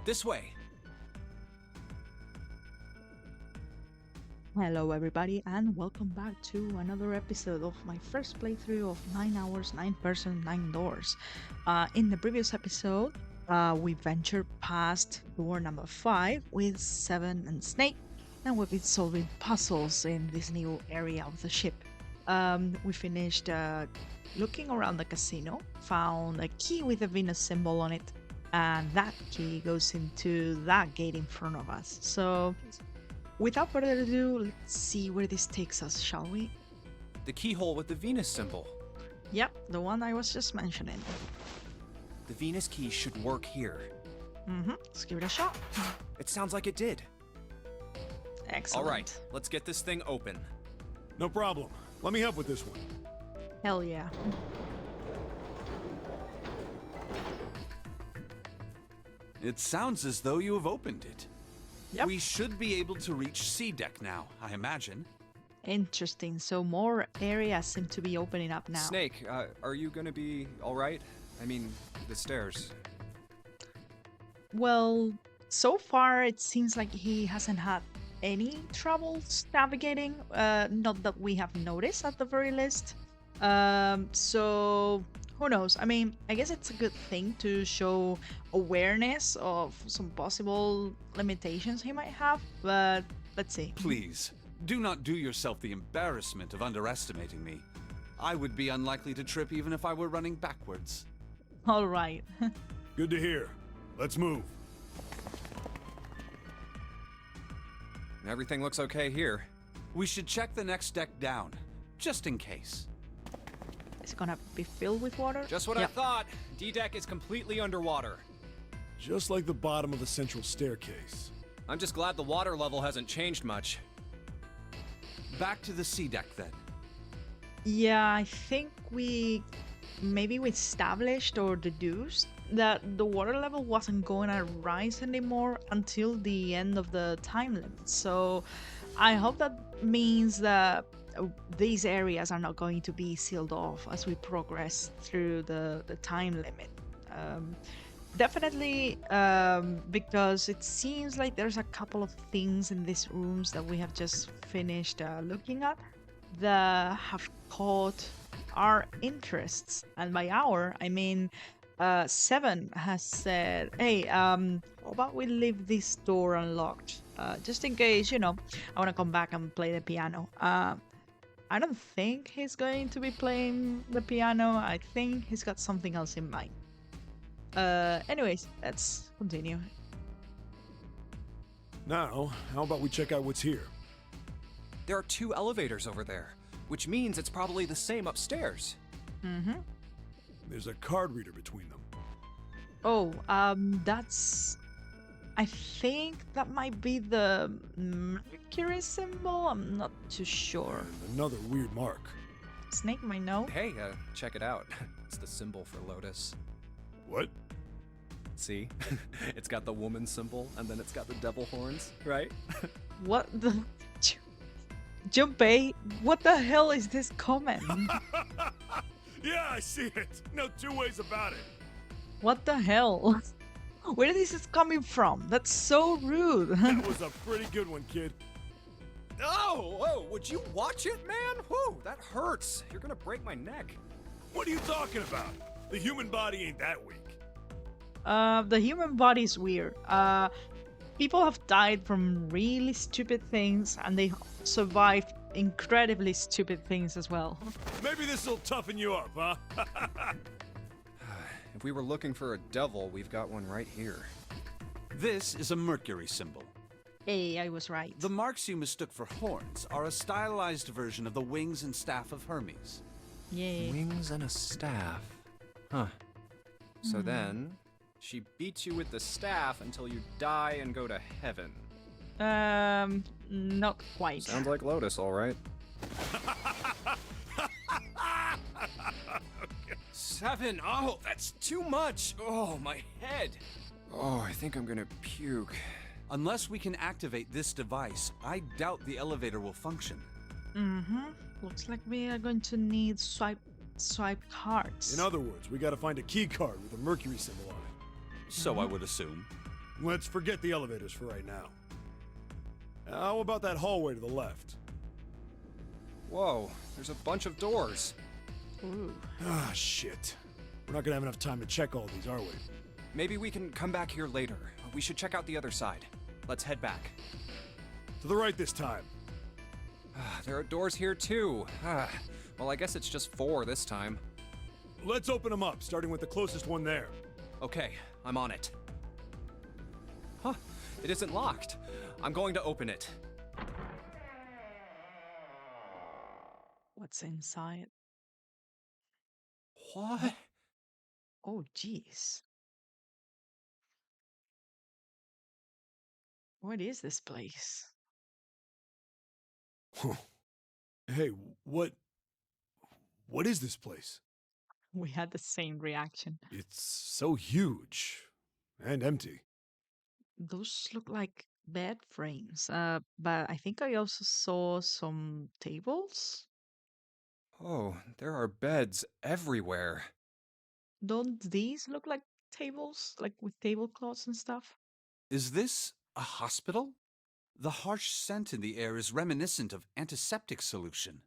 This way. Hello everybody and welcome back to another episode of my first playthrough of 9 hours, 9 person, 9 doors. In the previous episode, we ventured past door number 5 with Seven and Snake, and we've been solving puzzles in this new area of the ship. We finished looking around the casino, found a key with a Venus symbol on it, and that key goes into that gate in front of us. So without further ado, let's see where this takes us, shall we? The keyhole with the Venus symbol. Yep, the one I was just mentioning. The Venus key should work here. Let's give it a shot. It sounds like it did. Excellent. All right, let's get this thing open. No problem. Let me help with this one. Hell yeah. It sounds as though you have opened it. Yep. We should be able to reach C deck now, I imagine. Interesting. So more areas seem to be opening up now. Snake, are you gonna be alright? I mean, the stairs. Well, so far it seems like he hasn't had any troubles navigating. Not that we have noticed at the very least. So who knows? I mean, I guess it's a good thing to show awareness of some possible limitations he might have, but let's see. Please, do not do yourself the embarrassment of underestimating me. I would be unlikely to trip even if I were running backwards. All right. Good to hear. Let's move. Everything looks okay here. We should check the next deck down, just in case. It's gonna be filled with water. Just what I thought. D-deck is completely underwater. Just like the bottom of the central staircase. I'm just glad the water level hasn't changed much. Back to the C deck then. Yeah, I think we established or deduced that the water level wasn't going to rise anymore until the end of the time limit. So I hope that means that these areas are not going to be sealed off as we progress through the time limit. Definitely because it seems like there's a couple of things in these rooms that we have just finished looking at that have caught our interests. And by our, I mean Seven has said, hey, how about we leave this door unlocked? Just in case, I want to come back and play the piano. I don't think he's going to be playing the piano. I think he's got something else in mind. Anyways, let's continue. Now, how about we check out what's here? There are 2 elevators over there, which means it's probably the same upstairs. There's a card reader between them. Oh, that's... I think that might be the Mercury symbol. I'm not too sure. And another weird mark. Snake might know. Hey, check it out. It's the symbol for Lotus. What? See? It's got the woman symbol, and then it's got the devil horns, right? What the... Junpei, what the hell is this comment? Yeah, I see it. No two ways about it. What the hell? Where is this coming from? That's so rude. That was a pretty good one, kid. Oh, would you watch it, man? Whew, that hurts. You're gonna break my neck. What are you talking about? The human body ain't that weak. The human body is weird. People have died from really stupid things, and they survived incredibly stupid things as well. Maybe this'll toughen you up, huh? If we were looking for a devil, we've got one right here. This is a Mercury symbol. Hey, I was right. The marks you mistook for horns are a stylized version of the wings and staff of Hermes. Yay. Wings and a staff. Huh. So then, she beats you with the staff until you die and go to heaven. Not quite. Sounds like Lotus, all right. Seven! Oh, that's too much! Oh, my head! Oh, I think I'm gonna puke. Unless we can activate this device, I doubt the elevator will function. Looks like we are going to need swipe cards. In other words, we gotta find a key card with a Mercury symbol on it. So I would assume. Let's forget the elevators for right now. How about that hallway to the left? Whoa, there's a bunch of doors. Ooh. Ah, shit. We're not gonna have enough time to check all these, are we? Maybe we can come back here later. We should check out the other side. Let's head back. To the right this time. There are doors here too. Well, I guess it's just 4 this time. Let's open them up, starting with the closest one there. Okay, I'm on it. Huh, it isn't locked. I'm going to open it. What's inside? What? Oh, jeez. What is this place? Hey, what is this place? We had the same reaction. It's so huge and empty. Those look like bed frames, but I think I also saw some tables. Oh, there are beds everywhere. Don't these look like tables, like with tablecloths and stuff? Is this a hospital? The harsh scent in the air is reminiscent of antiseptic solution.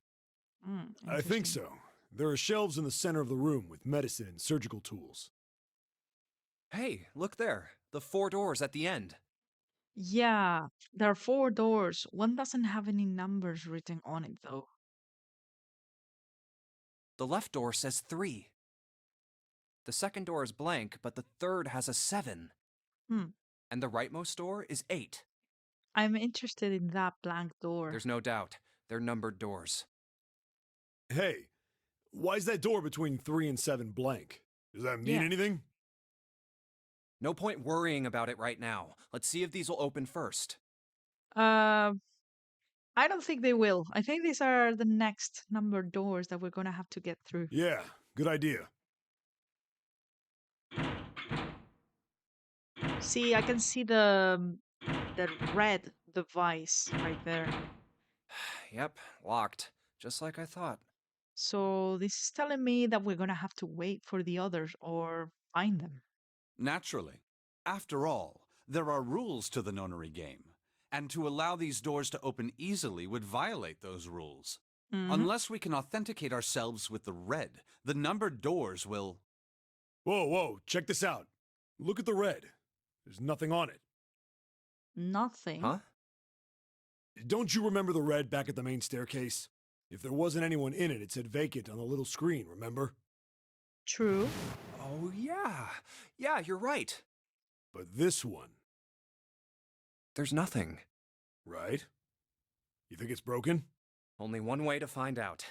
I think Interesting. so. There are shelves in the center of the room with medicine and surgical tools. Hey, look there. The 4 doors at the end. Yeah, there are 4 doors. One doesn't have any numbers written on it, though. The left door says 3. The second door is blank, but the third has a 7. Hmm. And the rightmost door is 8. I'm interested in that blank door. There's no doubt. They're numbered doors. Hey, why is that door between 3 and 7 blank? Does that mean Yeah. anything? No point worrying about it right now. Let's see if these will open first. I don't think they will. I think these are the next numbered doors that we're gonna have to get through. Yeah, good idea. See, I can see the red device right there. Yep, locked. Just like I thought. So this is telling me that we're gonna have to wait for the others or find them. Naturally. After all, there are rules to the Nonary game, and to allow these doors to open easily would violate those rules. Mhm. Unless we can authenticate ourselves with the red, the numbered doors will... Whoa, check this out. Look at the red. There's nothing on it. Nothing. Huh? Don't you remember the red back at the main staircase? If there wasn't anyone in it, it said vacant on the little screen, remember? True. Oh, yeah. Yeah, you're right. But this one, There's nothing. right? You think it's broken? Only one way to find out.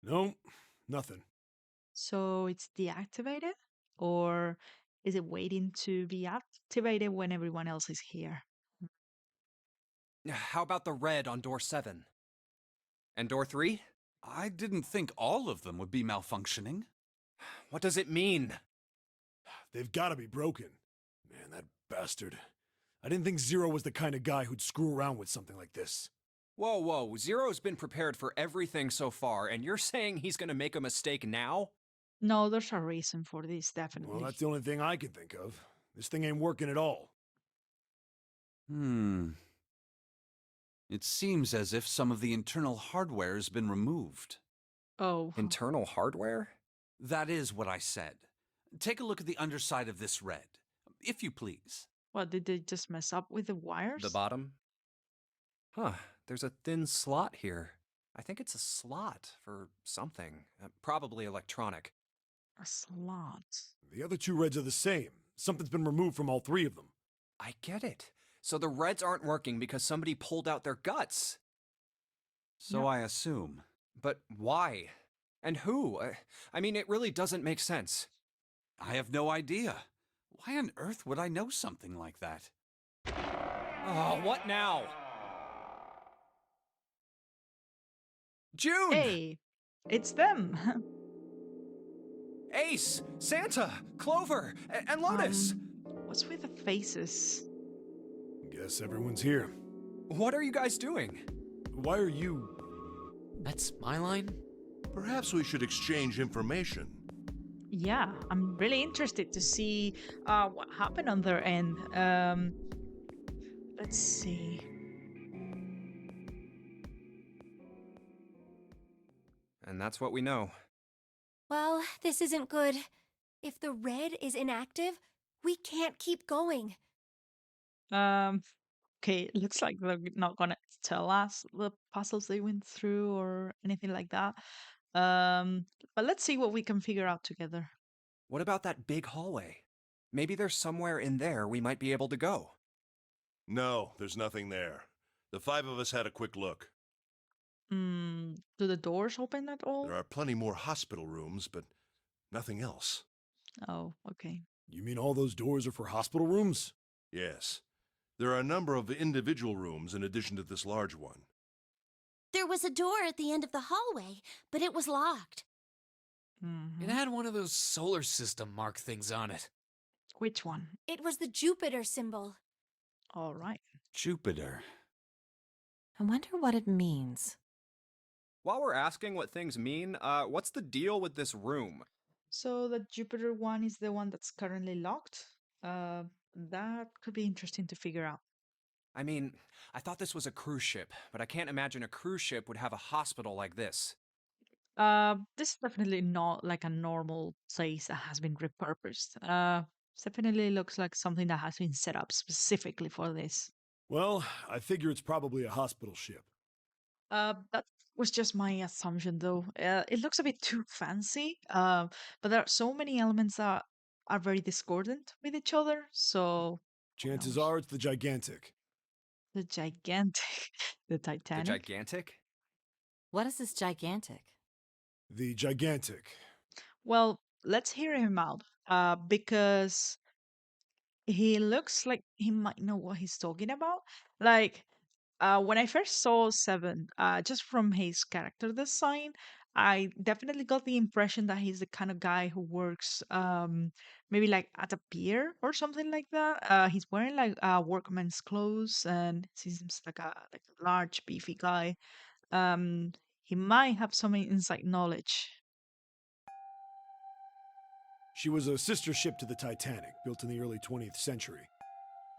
No, nothing. So it's deactivated? Or is it waiting to be activated when everyone else is here? How about the red on door 7? And door 3? I didn't think all of them would be malfunctioning. What does it mean? They've gotta be broken. Man, that bastard. I didn't think Zero was the kind of guy who'd screw around with something like this. Whoa. Zero's been prepared for everything so far, and you're saying he's gonna make a mistake now? No, there's a reason for this, definitely. Well, that's the only thing I can think of. This thing ain't working at all. It seems as if some of the internal hardware has been removed. Oh. Internal hardware? That is what I said. Take a look at the underside of this red, if you please. What, did they just mess up with the wires? The bottom? Huh, there's a thin slot here. I think it's a slot for something. Probably electronic. A slot. The other 2 reds are the same. Something's been removed from all 3 of them. I get it. So the reds aren't working because somebody pulled out their guts. So Yep. I assume. But why? And who? I mean, it really doesn't make sense. I have no idea. Why on earth would I know something like that? Oh, what now? June! Hey, it's them. Ace! Santa! Clover! And Lotus! What's with the faces? Guess everyone's here. What are you guys doing? Why are you... That's my line? Perhaps we should exchange information. Yeah, I'm really interested to see what happened on their end. Let's see. And that's what we know. Well, this isn't good. If the red is inactive, we can't keep going. Um, okay, it looks like they're not gonna tell us the puzzles they went through or anything like that. But let's see what we can figure out together. What about that big hallway? Maybe there's somewhere in there we might be able to go. No, there's nothing there. The 5 of us had a quick look. Do the doors open at all? There are plenty more hospital rooms, but nothing else. Oh, okay. You mean all those doors are for hospital rooms? Yes. There are a number of individual rooms in addition to this large one. There was a door at the end of the hallway, but it was locked. Mhm. It had one of those solar system mark things on it. Which one? It was the Jupiter symbol. All right. Jupiter. I wonder what it means. While we're asking what things mean, what's the deal with this room? So the Jupiter one is the one that's currently locked. That could be interesting to figure out. I mean, I thought this was a cruise ship, but I can't imagine a cruise ship would have a hospital like this. This is definitely not like a normal place that has been repurposed. Definitely looks like something that has been set up specifically for this. Well, I figure it's probably a hospital ship. That was just my assumption, though. It looks a bit too fancy. But there are so many elements that are very discordant with each other. So Chances knows? are it's the gigantic. the gigantic, the The Titanic. gigantic? What is this gigantic? The gigantic. Well, let's hear him out. Because he looks like he might know what he's talking about. Like, when I first saw Seven, just from his character design, I definitely got the impression that he's the kind of guy who works, maybe like at a pier or something like that. He's wearing like workman's clothes and seems like a large, beefy guy. He might have some inside knowledge. She was a sister ship to the Titanic, built in the early 20th century.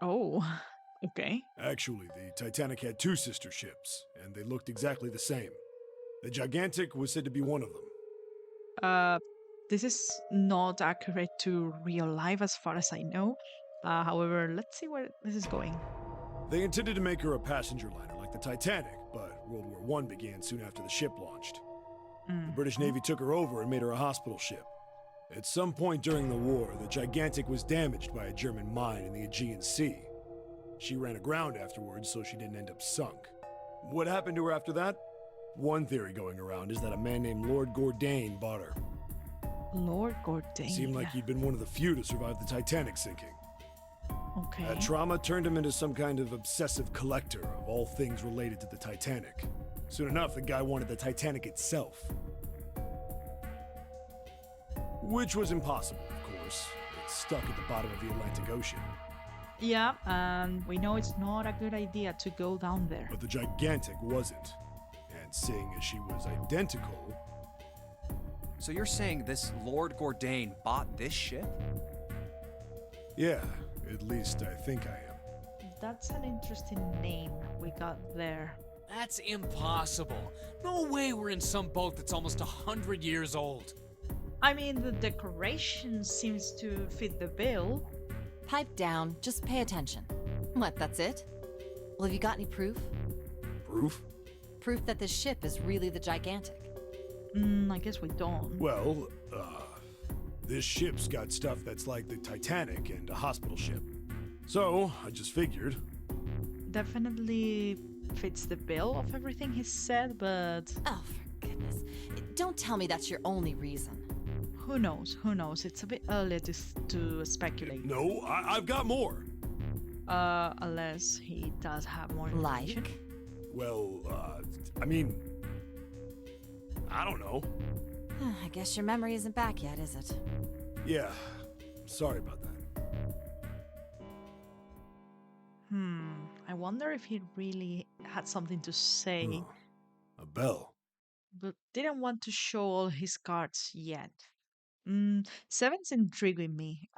Oh, okay. Actually, the Titanic had 2 sister ships, and they looked exactly the same. The gigantic was said to be one of them. This is not accurate to real life as far as I know. However, let's see where this is going. They intended to make her a passenger liner like the Titanic, but World War I began soon after the ship launched. The British Navy took her over and made her a hospital ship. At some point during the war, the gigantic was damaged by a German mine in the Aegean Sea. She ran aground afterwards, so she didn't end up sunk. What happened to her after that? One theory going around is that a man named Lord Gourdain bought her. Lord Gourdain. Seemed like he'd been one of the few to survive the Titanic sinking. Okay. That trauma turned him into some kind of obsessive collector of all things related to the Titanic. Soon enough, the guy wanted the Titanic itself. Which was impossible, of course. It's stuck at the bottom of the Atlantic Ocean. Yeah, and we know it's not a good idea to go down there. But the gigantic wasn't. And seeing as she was identical, So you're saying this Lord Gourdain bought this ship? yeah, at least I think I am. That's an interesting name we got there. That's impossible. No way we're in some boat that's almost 100 years old. I mean, the decoration seems to fit the bill. Pipe down, just pay attention. What, that's it? Well, have you got any proof? Proof? Proof that this ship is really the gigantic. I guess we don't. Well, this ship's got stuff that's like the Titanic and a hospital ship. So, I just figured. Definitely fits the bill of everything he said, but Oh, for goodness. Don't tell me that's your only reason. who knows? Who knows? It's a bit early to speculate. No, I've got more. Unless he does have more information. Like? Well, I mean, I don't know. I guess your memory isn't back yet, is it? Yeah, sorry about that. I wonder if he really had something to say. A bell. but didn't want to show all his cards yet. Seven's intriguing me.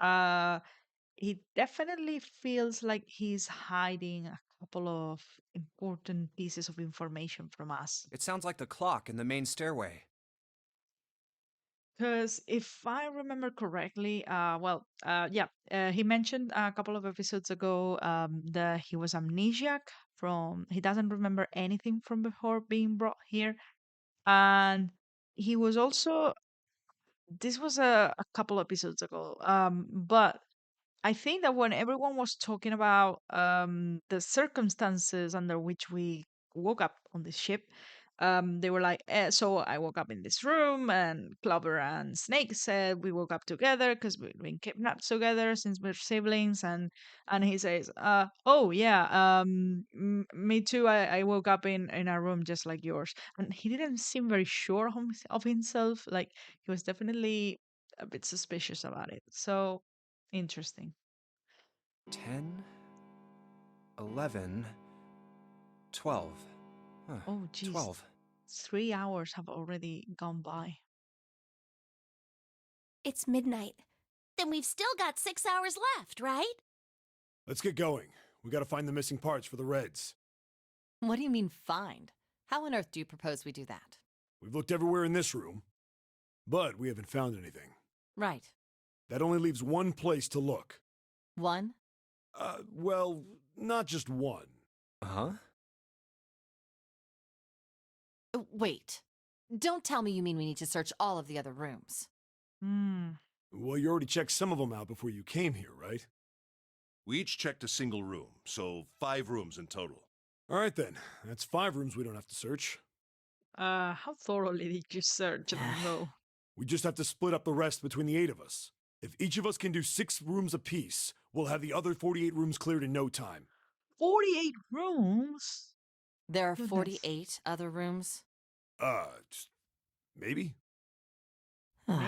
He definitely feels like he's hiding a couple of important pieces of information from us. It sounds like the clock in the main stairway. Because if I remember correctly, he mentioned a couple of episodes ago that he was amnesiac from, he doesn't remember anything from before being brought here. And he was also, this was a couple episodes ago, but I think that when everyone was talking about the circumstances under which we woke up on the ship, they were like, "So I woke up in this room, and Clover and Snake said we woke up together because we've been kidnapped together since we're siblings." And he says, "Oh yeah, me too. I woke up in a room just like yours." And he didn't seem very sure of himself. Like he was definitely a bit suspicious about it. So interesting. 10, 11, 12. Huh, Oh, geez. 12. 3 hours have already gone by. It's midnight. Then we've still got 6 hours left, right? Let's get going. We gotta find the missing parts for the Reds. What do you mean, find? How on earth do you propose we do that? We've looked everywhere in this room, but we haven't found anything. Right. That only leaves one place to look. One? Well, not just one. Huh? Wait. Don't tell me you mean we need to search all of the other rooms. Well, you already checked some of them out before you came here, right? We each checked a single room, so 5 rooms in total. All right then. That's 5 rooms we don't have to search. How thoroughly did you search them, though? We just have to split up the rest between the 8 of us. If each of us can do 6 rooms apiece, we'll have the other 48 rooms cleared in no time. 48 rooms? There are Goodness. 48 other rooms? Just maybe? Maybe.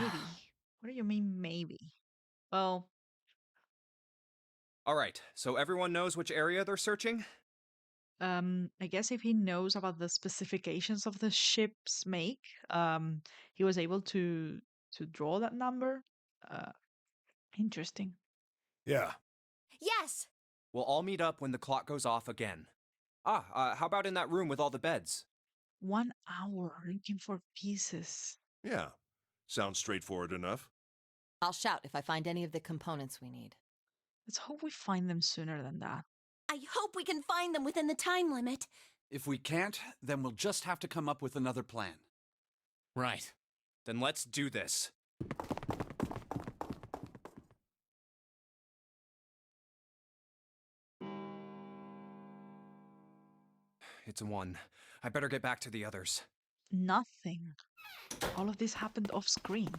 What do you mean, maybe? Well, All right, so everyone knows which area they're searching? I guess if he knows about the specifications of the ship's make, he was able to draw that number. Interesting. Yeah. Yes! We'll all meet up when the clock goes off again. How about in that room with all the beds? 1 hour looking for pieces. Yeah, sounds straightforward enough. I'll shout if I find any of the components we need. Let's hope we find them sooner than that. I hope we can find them within the time limit. If we can't, then we'll just have to come up with another plan. Right. Then let's do this. It's a 1. I better get back to the others. Nothing. All of this happened off screen.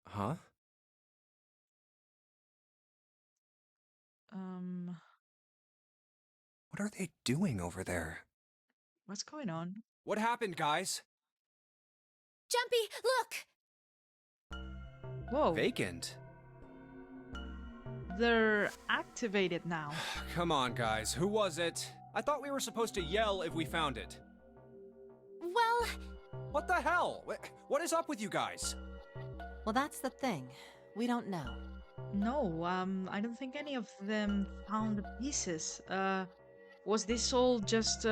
Huh? What are they doing over there? What's going on? What happened, guys? Jumpy, look! Whoa, Vacant. they're activated now. Come on, guys. Who was it? I thought we were supposed to yell if we found it. Well, What the hell? What is up with you guys? Well, that's the thing. We don't know. No, I don't think any of them found the pieces. Was this all just,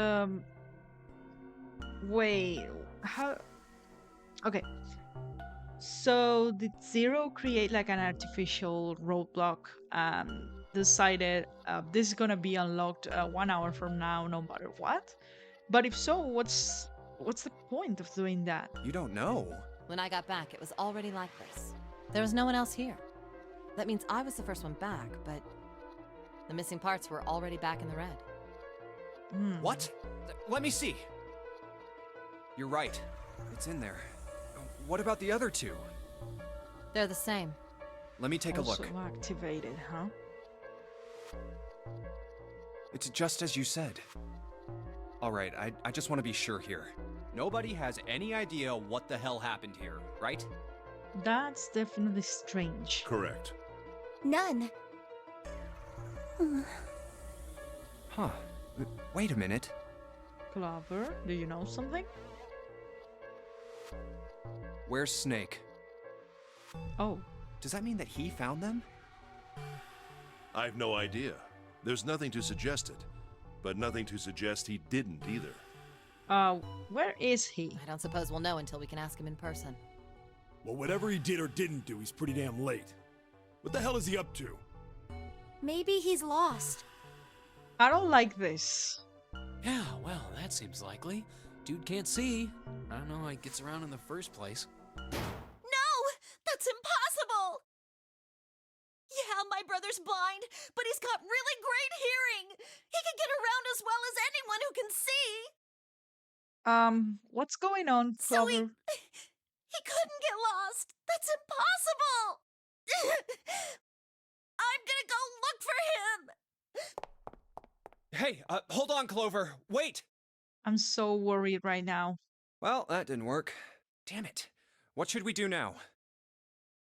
wait, how? Okay. So did Zero create like an artificial roadblock and decided this is gonna be unlocked 1 hour from now, no matter what? But if so, what's the point of doing that? You don't know. When I got back, it was already like this. There was no one else here. That means I was the first one back, but the missing parts were already back in the red. What? Let me see. You're right. It's in there. What about the other 2? They're the same. Let me take a Also look. activated, huh? It's just as you said. All right, I just want to be sure here. Nobody has any idea what the hell happened here, right? That's definitely strange. Correct. none. Huh. Wait a minute. Clover, do you know something? Where's Snake? Oh, Does that mean that he found them? I've no idea. There's nothing to suggest it, but nothing to suggest he didn't either. where is he? I don't suppose we'll know until we can ask him in person. Well, whatever he did or didn't do, he's pretty damn late. What the hell is he up to? Maybe he's lost. I don't like this. Yeah, well, that seems likely. Dude can't see. I don't know how he gets around in the first place. No! That's impossible! Yeah, my brother's blind, but he's got really great hearing. He can get around as well as anyone who can see. What's going on, So Clover? he couldn't get lost. That's impossible. I'm gonna go look for him. Hey, hold on, Clover. Wait! I'm so worried right now. Well, that didn't work. Damn it. What should we do now?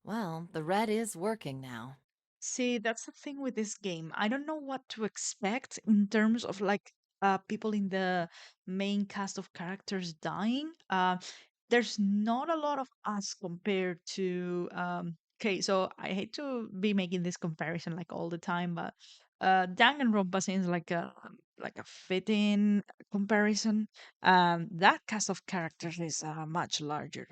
Well, the red is working now. See, that's the thing with this game. I don't know what to expect in terms of like people in the main cast of characters dying. There's not a lot of us compared to okay, so I hate to be making this comparison like all the time, but Danganronpa seems like a fitting comparison. That cast of characters is much larger.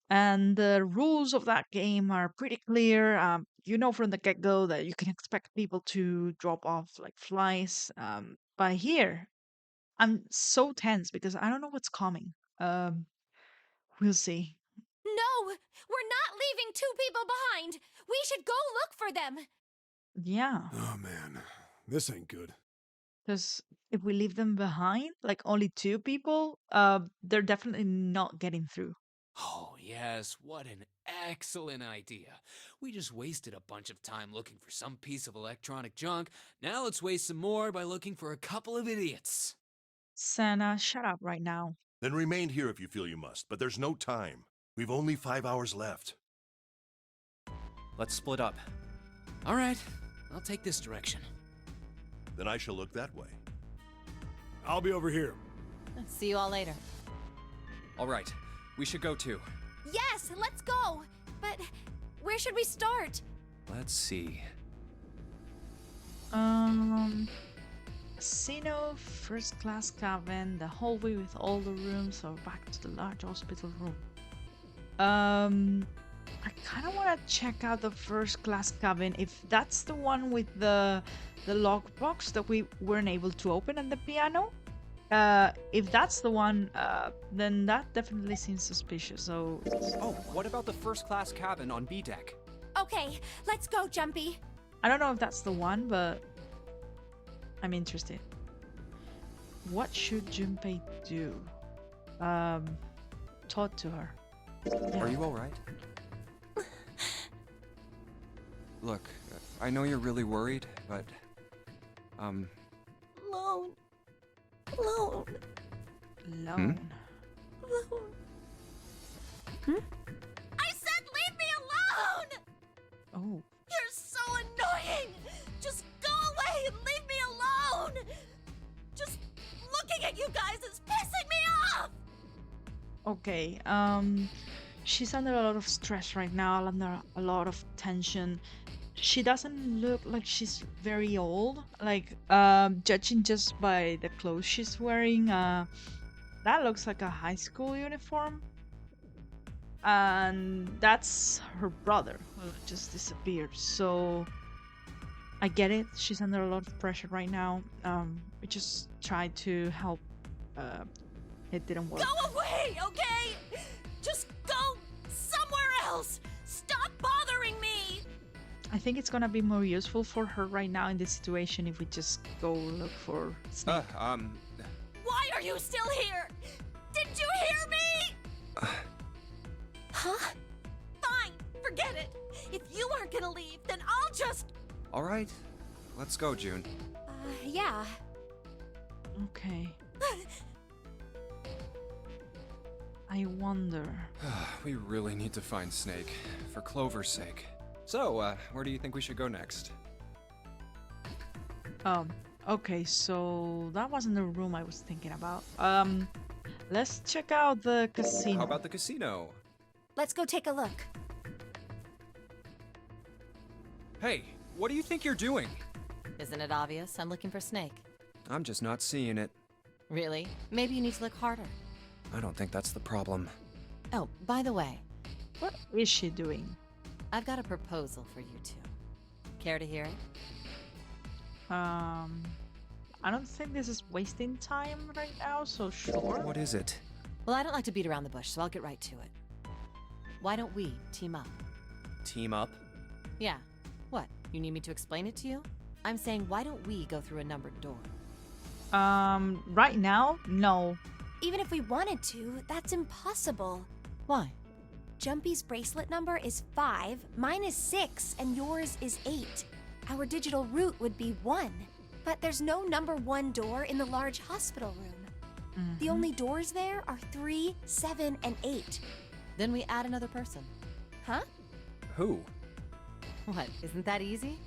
And the rules of that game are pretty clear. You know from the get go that you can expect people to drop off like flies. But here, I'm so tense because I don't know what's coming. We'll see. No! We're not leaving two people behind! We should go look for them! Yeah, Oh man, this ain't good. because if we leave them behind, like only two people, they're definitely not getting through. Oh, yes, what an excellent idea. We just wasted a bunch of time looking for some piece of electronic junk. Now let's waste some more by looking for a couple of idiots. Sana, shut up right now. Then remain here if you feel you must, but there's no time. We've only 5 hours left. Let's split up. All right, I'll take this direction. Then I shall look that way. I'll be over here. See you all later. All right, we should go too. Yes, let's go! But where should we start? Let's see. Casino, first class cabin, the hallway with all the rooms, or back to the large hospital room. I kind of want to check out the first class cabin if that's the one with the lockbox that we weren't able to open at the piano. If that's the one, then that definitely seems suspicious. So, Oh, what about the first class cabin on B deck? Okay, let's go, Jumpy. I don't know if that's the one, but I'm interested. What should Junpei do? Talk to her. Are you all right? Look, I know you're really worried, but Alone. Alone. Alone. Alone. I said leave me alone! Oh, You're so annoying! Just go away and leave me alone! Just looking at you guys is pissing me off! okay. She's under a lot of stress right now, under a lot of tension. She doesn't look like she's very old. Like, judging just by the clothes she's wearing, that looks like a high school uniform. And that's her brother who just disappeared. So I get it. She's under a lot of pressure right now. We just tried to help. It didn't work. Go away, okay? Just go somewhere else! Stop bothering me! I think it's gonna be more useful for her right now in this situation if we just go look for Snake. Why are you still here? Didn't you hear me? Huh? Fine, forget it. If you aren't gonna leave, then I'll just... all right. Let's go, June. Yeah. Okay. I wonder. We really need to find Snake, for Clover's sake. So, where do you think we should go next? Oh, okay, so that wasn't the room I was thinking about. Let's check out the casino. How about the casino? Let's go take a look. Hey, what do you think you're doing? Isn't it obvious? I'm looking for Snake. I'm just not seeing it. Really? Maybe you need to look harder. I don't think that's the problem. Oh, by the way, What is she doing? I've got a proposal for you two. Care to hear it? I don't think this is wasting time right now, so sure. What is it? Well, I don't like to beat around the bush, so I'll get right to it. Why don't we team up? Team up? Yeah. What? You need me to explain it to you? I'm saying, why don't we go through a numbered door? Right now, no. Even if we wanted to, that's impossible. Why? Jumpy's bracelet number is 5, mine is 6, and yours is 8. Our digital route would be 1. But there's no number 1 door in the large hospital room. The only doors there are 3, 7, and 8. Then we add another person. Huh? Who? What? Isn't that easy?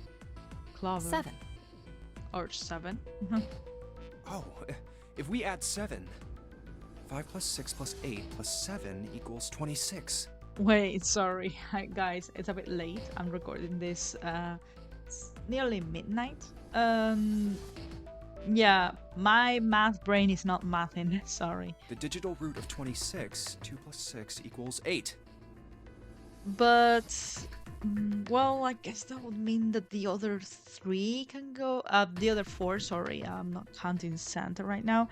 Clover. 7. Or 7. Oh, if we add 7. 5 plus 6 plus 8 plus 7 equals 26. Wait, sorry. Hi, guys, it's a bit late. I'm recording this, it's nearly midnight. Yeah, my math brain is not mathing, sorry. The digital root of 26, 2 plus 6 equals 8. But, well, I guess that would mean that the other 3 can go, the other 4, sorry, I'm not counting Santa right now.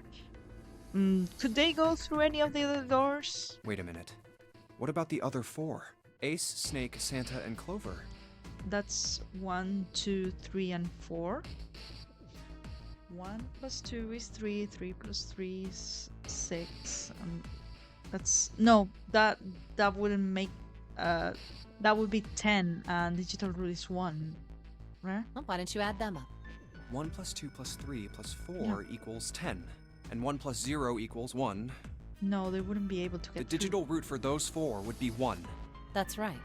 Could they go through any of the other doors? Wait a minute. What about the other 4? Ace, Snake, Santa, and Clover. That's 1, 2, 3, and 4. 1 plus 2 is 3, 3 plus 3 is 6. That's no, that wouldn't make that would be 10, and digital root is 1. Right? Well, why don't you add them up? 1 plus 2 plus 3 plus 4 Yeah. equals 10. And 1 plus 0 equals 1. No, they wouldn't be able to get The through. digital root for those 4 would be 1. That's right.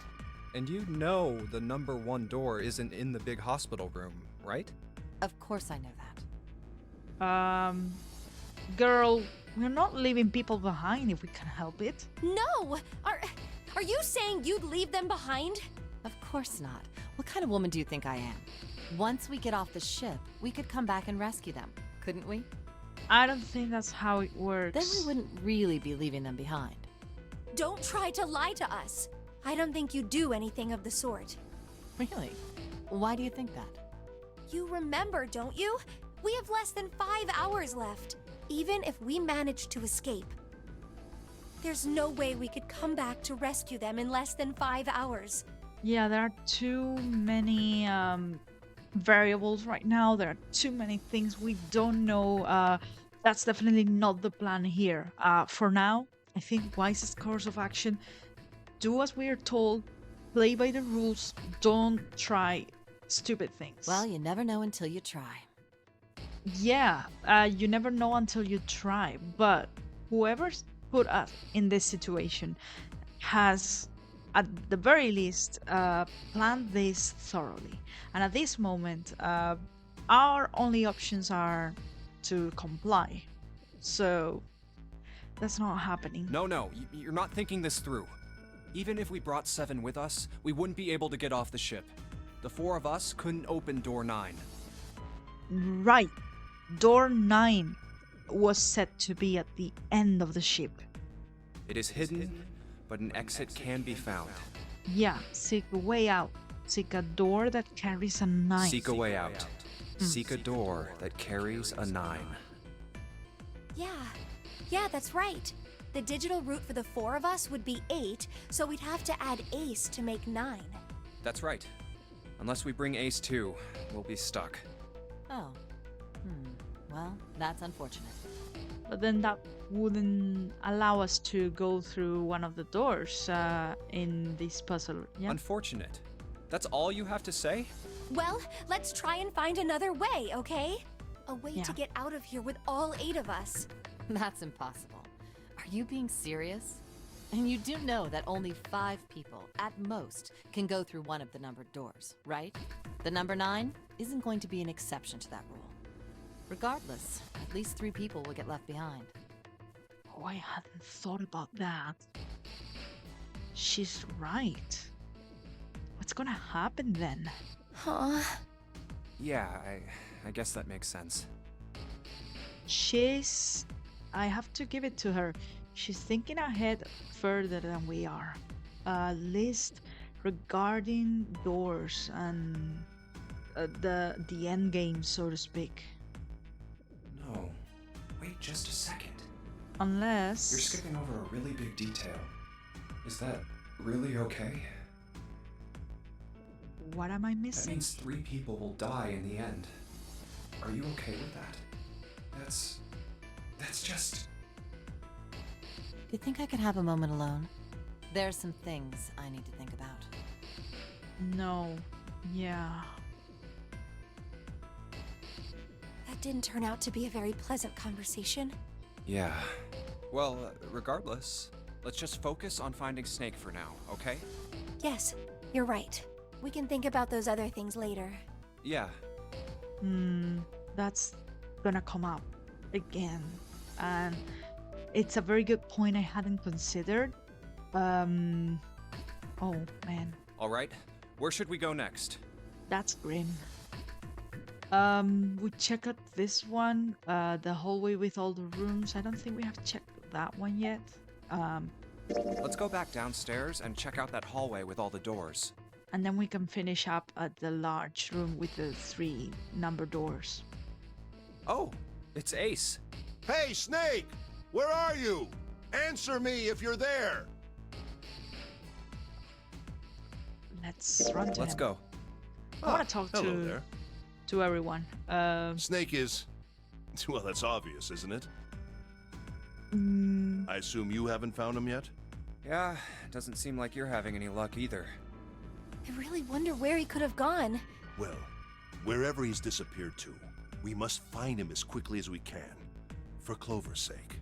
And you know the number 1 door isn't in the big hospital room, right? Of course I know that. Girl, we're not leaving people behind if we can help it. No! Are you saying you'd leave them behind? Of course not. What kind of woman do you think I am? Once we get off the ship, we could come back and rescue them, couldn't we? I don't think that's how it works. Then we wouldn't really be leaving them behind. Don't try to lie to us. I don't think you do anything of the sort. Really? Why do you think that? You remember, don't you? We have less than 5 hours left, even if we manage to escape. There's no way we could come back to rescue them in less than 5 hours. Yeah, there are too many variables right now. There are too many things we don't know. That's definitely not the plan here. For now, I think wisest course of action, do as we are told, play by the rules, don't try stupid things. Well, you never know until you try. Yeah, you never know until you try, but whoever's put us in this situation has, at the very least, planned this thoroughly. And at this moment, our only options are to comply. So, that's not happening. No, you're not thinking this through. Even if we brought 7 with us, we wouldn't be able to get off the ship. The 4 of us couldn't open door 9. Right. Door 9 was set to be at the end of the ship. It is hidden, but an exit can be found. Yeah, seek a way out. Seek a door that carries a 9. Seek a way out. Seek a door that carries a 9. Yeah, that's right. The digital route for the 4 of us would be 8, so we'd have to add Ace to make 9. That's right. Unless we bring Ace too, we'll be stuck. Oh. Well, that's unfortunate. But then that wouldn't allow us to go through one of the doors in this puzzle. Yeah. Unfortunate. That's all you have to say? Well, let's try and find another way, okay? A way Yeah. to get out of here with all 8 of us. That's impossible. Are you being serious? And you do know that only 5 people, at most, can go through one of the numbered doors, right? The number 9 isn't going to be an exception to that rule. Regardless, at least 3 people will get left behind. Oh, I hadn't thought about that. She's right. What's gonna happen then? Huh? Yeah, I guess that makes sense. I have to give it to her. She's thinking ahead further than we are. A list regarding doors and the end game, so to speak. No. Wait just a second. Unless... You're skipping over a really big detail. Is that really okay? What am I That missing? means 3 people will die in the end. Are you okay with that? That's just... Do you think I could have a moment alone? There's some things I need to think about. No. Yeah. That didn't turn out to be a very pleasant conversation. Yeah. Well, regardless, let's just focus on finding Snake for now, okay? Yes, you're right. We can think about those other things later. Yeah. That's gonna come up again. And it's a very good point I hadn't considered. Oh, man. All right. Where should we go next? That's grim. We check out this one, the hallway with all the rooms. I don't think we have checked that one yet. Let's go back downstairs and check out that hallway with all the doors. And then we can finish up at the large room with the 3 number doors. Oh, it's Ace. Hey, Snake! Where are you? Answer me if you're there! Let's run to Let's him. go. I want to talk Hello there. to everyone. Snake is... Well, that's obvious, isn't it? I assume you haven't found him yet? Yeah, doesn't seem like you're having any luck either. I really wonder where he could have gone. Well, wherever he's disappeared to, we must find him as quickly as we can. For Clover's sake.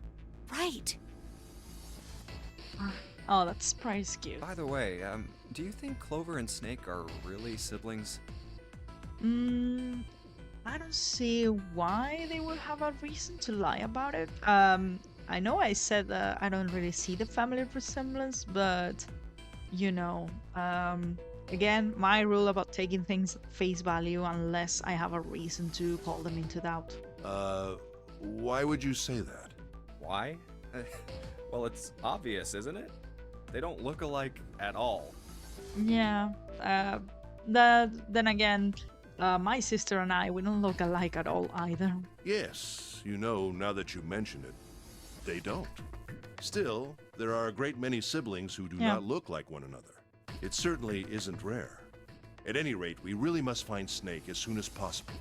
Right. Oh, that surprise cute. By the way, do you think Clover and Snake are really siblings? I don't see why they would have a reason to lie about it. I know I said that I don't really see the family resemblance, but you know, again, my rule about taking things at face value unless I have a reason to call them into doubt. Why would you say that? Why? Well, it's obvious, isn't it? They don't look alike at all. Yeah. Then again, my sister and we don't look alike at all either. Yes, you know, now that you mention it, they don't. Still, there are a great many siblings who do not look like one another. It certainly isn't rare. At any rate, we really must find Snake as soon as possible.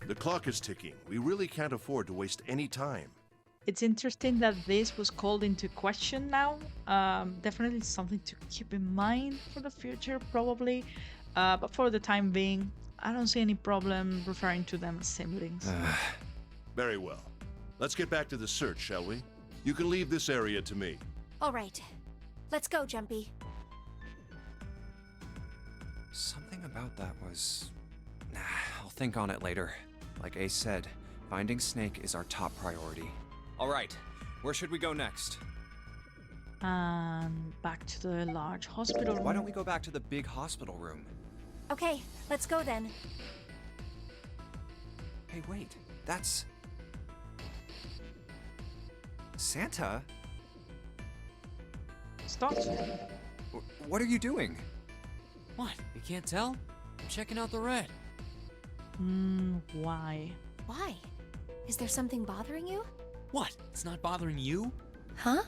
The clock is ticking. We really can't afford to waste any time. It's interesting that this was called into question now. Definitely something to keep in mind for the future, probably. But for the time being, I don't see any problem referring to them as siblings. Very well. Let's get back to the search, shall we? You can leave this area to me. All right. Let's go, Jumpy. Something about that was... I'll think on it later. Like Ace said, finding Snake is our top priority. All right, where should we go next? Back to the large hospital room. Why don't we go back to the big hospital room? Okay, let's go then. Hey, wait, that's... Santa? Stop. What are you doing? What? You can't tell? I'm checking out the red. Why? Why? Is there something bothering you? What? It's not bothering you? Huh?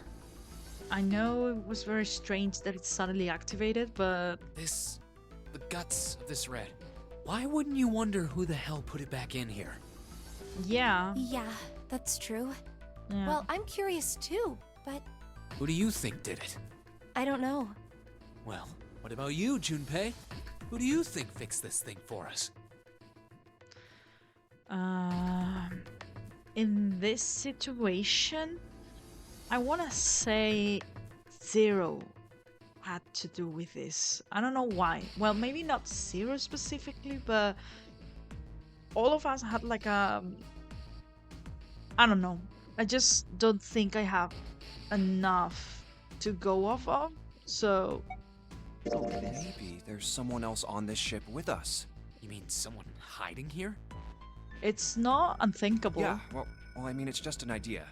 I know it was very strange that it suddenly activated, but... The guts of this red. Why wouldn't you wonder who the hell put it back in here? Yeah. Yeah, that's true. Yeah. Well, I'm curious too, but Who do you think did it? I don't know. Well, what about you, Junpei? Who do you think fixed this thing for us? In this situation, I want to say Zero had to do with this. I don't know why. Well, maybe not Zero specifically, but all of us had like a I don't know. I just don't think I have enough to go off of. So go with this. Maybe there's someone else on this ship with us. You mean someone hiding here? It's not unthinkable. Yeah, well, I mean, it's just an idea.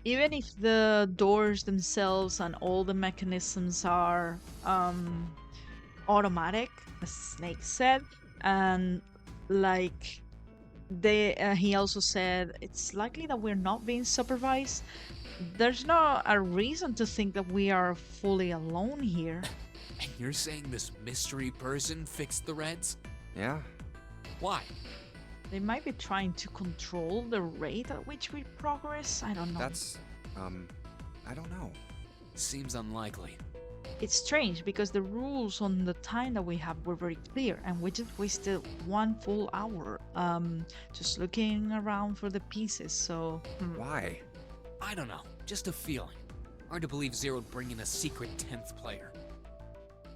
Even if the doors themselves and all the mechanisms are automatic, as Snake said, and like he also said it's likely that we're not being supervised. There's not a reason to think that we are fully alone here. And you're saying this mystery person fixed the Reds? Yeah? Why? They might be trying to control the rate at which we progress. I don't know. That's, I don't know. Seems unlikely. It's strange because the rules on the time that we have were very clear, and we just wasted 1 full hour just looking around for the pieces. So Why? I don't know. Just a feeling. Hard to believe Zero'd bring in a secret 10th player.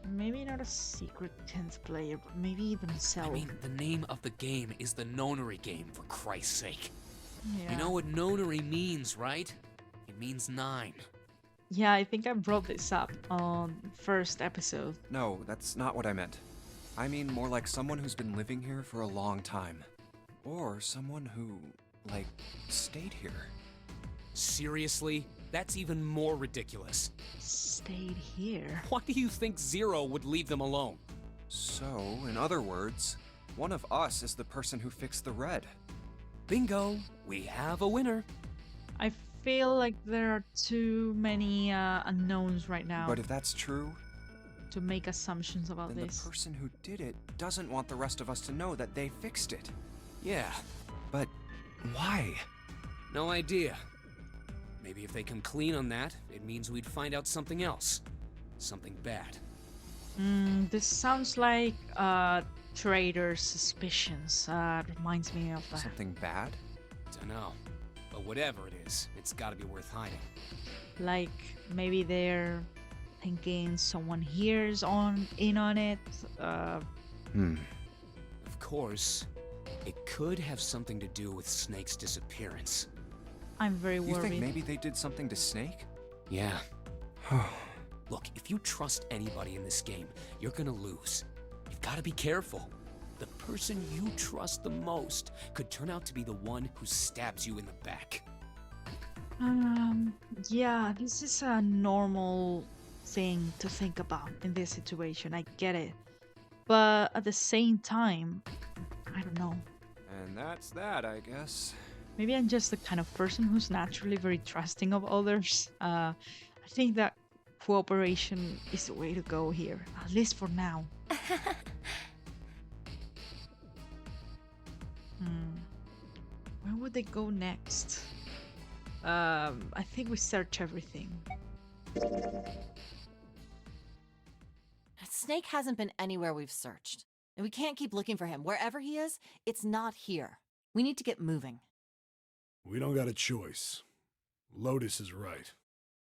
maybe not a secret 10th player, but maybe themselves. I mean, the name of the game is the Nonary Game, for Christ's sake. Yeah. You know what Nonary means, right? It means 9. Yeah, I think I brought this up on first episode. No, that's not what I meant. I mean more like someone who's been living here for a long time. Or someone who, like, stayed here. Seriously? That's even more ridiculous. Stayed here. Why do you think Zero would leave them alone? So, in other words, one of us is the person who fixed the red. Bingo! We have a winner. I feel like there are too many unknowns right now But if that's true, to make assumptions about then this. the person who did it doesn't want the rest of us to know that they fixed it. Yeah, But why? no idea. Maybe if they come clean on that, it means we'd find out something else. Something bad. This sounds like traitor's suspicions. Reminds me of that. Something bad? Dunno. But whatever it is, it's gotta be worth hiding. Like maybe they're thinking someone here's in on it. Of course, it could have something to do with Snake's disappearance. I'm very You worried. think maybe they did something to Snake? Yeah. Look, if you trust anybody in this game, you're gonna lose. You've gotta be careful. The person you trust the most could turn out to be the one who stabs you in the back. Yeah, this is a normal thing to think about in this situation. I get it. But at the same time, I don't know. And that's that, I guess. Maybe I'm just the kind of person who's naturally very trusting of others. I think that cooperation is the way to go here, at least for now. Where would they go next? I think we search everything. Snake hasn't been anywhere we've searched. And we can't keep looking for him. Wherever he is, it's not here. We need to get moving. We don't got a choice. Lotus is right.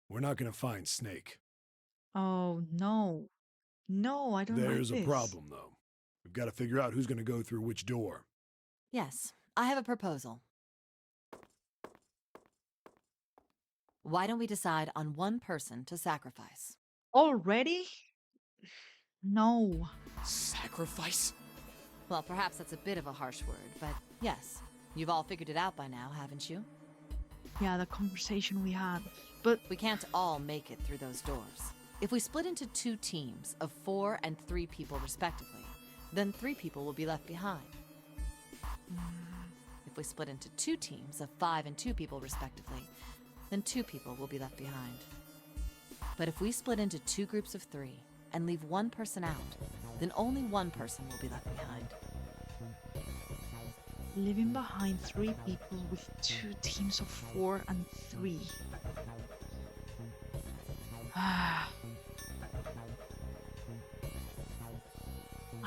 We're not gonna find Snake. Oh, no. No, I don't There's like a this. problem, though. We've got to figure out who's gonna go through which door. Yes, I have a proposal. Why don't we decide on one person to sacrifice? Already? No. Sacrifice? Well, perhaps that's a bit of a harsh word, but yes, you've all figured it out by now, haven't you? Yeah, the conversation we had. But We can't all make it through those doors. If we split into 2 teams of 4 and 3 people respectively, then 3 people will be left behind. If we split into 2 teams of 5 and 2 people respectively, then 2 people will be left behind. But if we split into 2 groups of 3 and leave 1 person out, then only 1 person will be left behind. leaving behind 3 people with 2 teams of 4 and 3.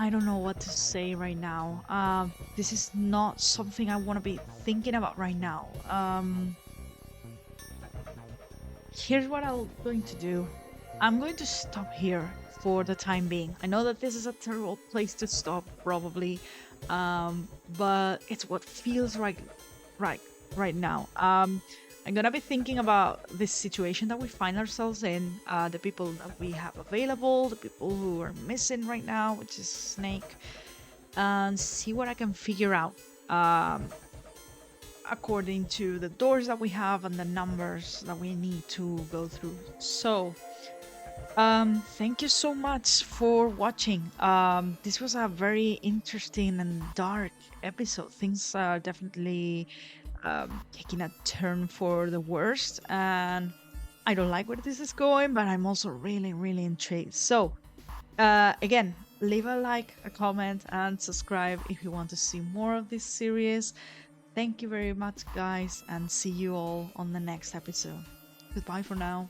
I don't know what to say right now. This is not something I want to be thinking about right now. Here's what I'm going to do. I'm going to stop here for the time being. I know that this is a terrible place to stop, probably, but it's what feels right right now. I'm gonna be thinking about this situation that we find ourselves in, the people that we have available, the people who are missing right now, which is Snake, and see what I can figure out according to the doors that we have and the numbers that we need to go through. So thank you so much for watching. This was a very interesting and dark episode. Things are definitely taking a turn for the worst, and I don't like where this is going, but I'm also really, really intrigued. So, again, leave a like, a comment, and subscribe if you want to see more of this series. Thank you very much, guys, and see you all on the next episode. Goodbye for now.